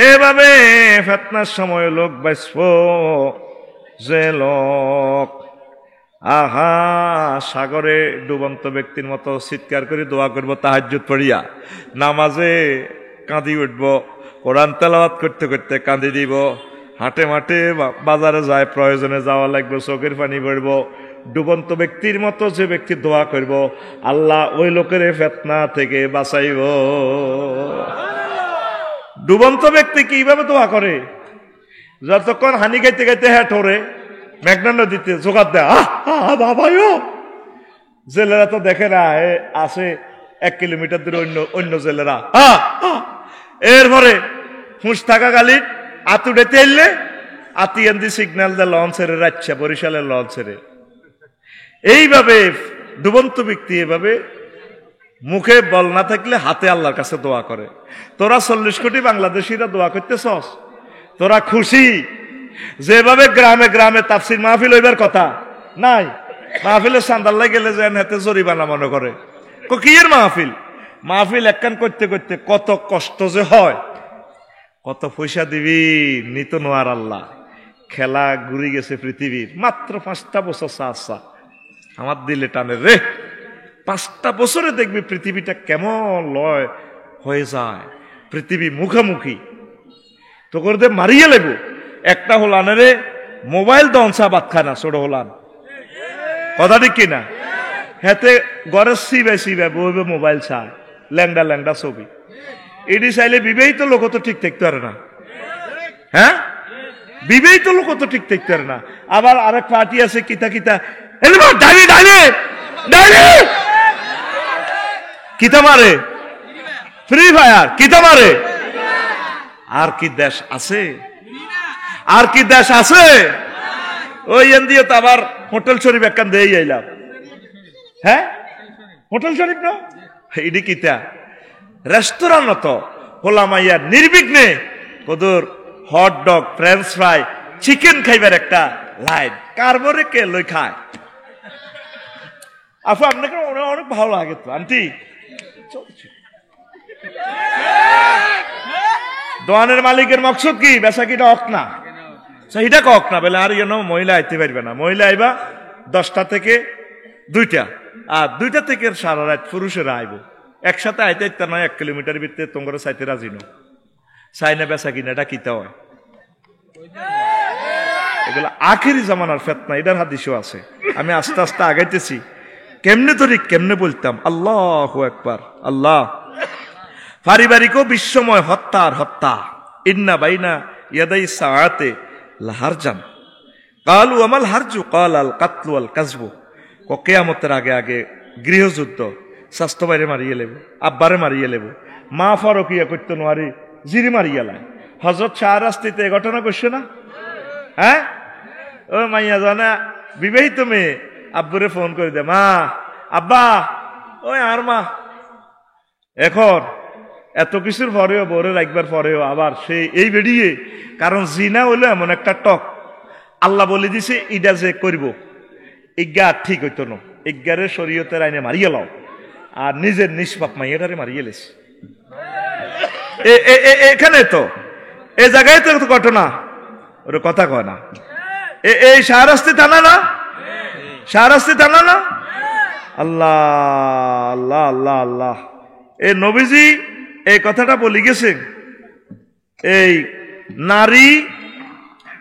এভাবে ফিতনার সময় লোক বাঁচব যে লোক সাগরে ডুবন্ত ব্যক্তির মতো চিৎকার করে দোয়া করব, তাহাজ্জুদ পড়িয়া নামাজে কাঁদি উঠব, কোরআন তেলাওয়াত করতে করতে কাঁদি দিব, হাটে মাঠে বাজারে যায় প্রয়োজনে যাওয়া লাগবে, চোখের পানি পড়ব। ডুবন্ত ব্যক্তির মতো যে ব্যক্তি দোয়া করব, আল্লাহ ওই লোকের ফিতনা থেকে বাঁচাইব। ডুবন্ত ব্যক্তি কিভাবে দোয়া করে? যতক্ষণ হানি গাইতে গাইতে ঠোরে মেঘনা নদীতে জোগাড় দেয়, বাবাইও জেলেরা তো দেখে না, আসে 1 কিলোমিটার দূরে অন্য জেলেরা। এরপরে হুঁশ থাকা গালি আতুড়েতে এলে আতিয়ান্দি সিগন্যাল দেয় লঞ্চের রাচ্ছা, বরিশালের লঞ্চের। এইভাবে ডুবন্ত ব্যক্তি এভাবে মুখে বল না থাকলে হাতে আল্লাহর কাছে দোয়া করে। তোরা 40 কোটি বাংলাদেশিরা দোয়া করতেছস, তোরা খুশি? যেভাবে গ্রামে গ্রামে তাফসির মাহফিল হইবার কথা নাই, মাহফিলে সান্দাল্লাই গেলে যেন হাতে জরিমানা মনে করে। কিয়ের মাহফিল? মাহফিল একখান করতে করতে কত কষ্ট যে হয়, কত পয়সা দিবি নিত নোয়ার আল্লাহ। খেলা ঘুরে গেছে পৃথিবীর, মাত্র 5টা বছর চাষা আমার দিলে টানে রে। 5টা বছরে দেখবি পৃথিবীটা কেমন লয় হয়ে যায়, পৃথিবী মুখামুখি তো করে মারিয়ে লেব। একটা হলানে রে মোবাইল দনসা বাদ খায় না, ছোট হলান, কথা ঠিক কিনা? হেতে ঘরের সিবে সিবে বইবে মোবাইল চায়, ল্যাংডা ল্যাংডা ছবি। এটি চাইলে বিবাহিত লোক তো ঠিক থাকতে পারে না। হ্যাঁ, বিবাহিত লোক তো ঠিক থাকতে পারে না। আবার আরেক পার্টি আছে কিতা কিতা ডাইলে ডাইলে ডাইলে কিতা মারে, ফ্রি ফায়ার কিতা মারে। আর কি দেশ আছে? আর কি দেশ আছে? ওই দিয়ে তো আবার হোটেল শরীফ একখান দিয়ে আইলাম। হ্যাঁ, হোটেল শরীফ না, এটি কিতা রেস্তোরাঁ তো হোলামাইয়া নির্বিঘ্নে কদর hot dog, french fry, chicken খাইবার একটা লাইন কারবরে কে লই খায়। আপু আপনাকে অনেক ভালো লাগে তো আন্টি। দোয়ানের মালিকের মকসদ কি? বেচা কিটা অক না, সেইটা কক না বলে আর মহিলা আইতে পারবে না। মহিলা আইবা 10টা থেকে 2টা, আর 2টা থেকে সারা রাত পুরুষেরা আইব। একসাথে আইতে আইতে নয়, 1 কিলোমিটার ভিতরে তোমরা চাইতে রাজি নো চাই না। বেচা কিনাটা কিতা হয়? এগুলো আখেরি জামানার ফিতনা, এটার হাদিসও আছে। আমি আস্তে আস্তে আগাইতেছি, কেমনে ধরি কেমনে বলতাম। আল্লাহু আকবার। আল্লাহ পারিবারিক বিশ্বময় হত্যার হত্যা। ইন্না বাইনা ইয়াদাই সাআতে লাহারজান কালু আমাল হারজু কাল আল কাতলু আল কাজবু। কিয়ামতের আগে আগে গৃহযুদ্ধ, স্বাস্থ্য বাইরে মারিয়ে লেব, আব্বারে মারিয়ে লেব, মা ফরকিয়া করতে নোয়ারি জিরি মারিয়ে লাই। হযরত শাহরাস্তিতে এ ঘটনা করছে না? হ্যাঁ, ও মাইয়া জানা বিবাহিত মেয়ে আব্বুরে ফোন করে দে, মা আব্বা ওই আর মা। এখন এত কিছুর পরেও, বরে রাখবার পরেও আবার সে এই বেরিয়ে, কারণ জিনা হইলো এমন একটা টক, আল্লাহ বলে দিছে ইডা যে করব ইজ্ঞা ঠিক হইতো না, ইজ্ঞারের শরীয়তের আইনে মারিয়ে লাও, আর নিজের নিষ্পাপ মাইয়াটারে মারিয়ে লেছে। এখানে তো এ জায়গায় তো ঘটনা, ওর কথা কয় না। এই শাহরাস্তি থানা না, শাহরাস্তি থানা না। আল্লাহ আল্লাহ আল্লাহ আল্লাহ। এ নবীজি এই কথাটা বলি গেছে এই নারী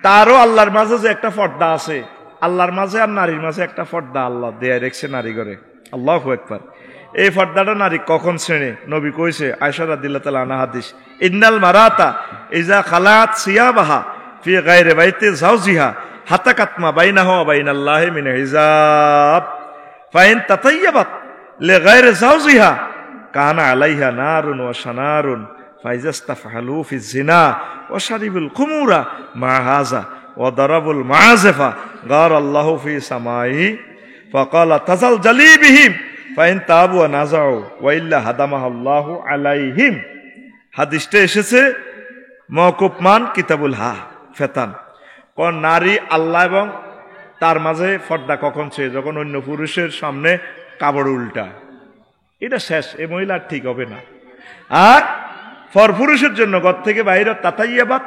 তারও আল্লাহর মাঝে যে একটা পর্দা আছে, আল্লাহর মাঝে আর নারীর মাঝে একটা পর্দা আল্লাহ দেয়া রেখেছে নারী করে। আল্লাহু আকবার। এই পর্দাটা নারী কখন শ্রেণী? নবী কইছে আয়েশা রাদিয়াল্লাহু তাআলা আনহা হাদিস, ইন্নাল মারাতা ইজা খালাত সিয়াবাহা ফি গায়রি বাইতি যাওজিহা হাতাকাত মা বাইনাহা ওয়া বাইনাল্লাহি মিন হিজাব ফাইন তাতায়্যাবাত লিগায়রি যাওজিহা কানা আলাইহা নারুন ওয়া শানারুন ফাইজাস্তাফআলু ফি যিনা ওয়া শারিবুল খুমুরা মা হাযা ওয়া দারাবুল মাযিফা গারাল্লাহু ফি সামাইহি ফাকালা তাজালজালি বিহিম ফাইন তাবু ওয়া নাযাউ ওয়া ইল্লা হাদামাহুল্লাহু আলাইহিম। হাদিসটা এসেছে মওকুফ মান কিতাবুল ফেতান। কোন নারী আল্লাহ এবং তার মাঝে পর্দা কখন ছে? যখন অন্য পুরুষের সামনে কাপড় উল্টা, এটা শেষ, এই মহিলার ঠিক হবে না। আর পরপুরুষের জন্য ঘর থেকে বাইরে তাতাইয়াবাত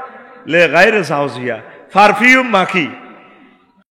লে গায়রে যাওজিয়া পারফিউম মাখি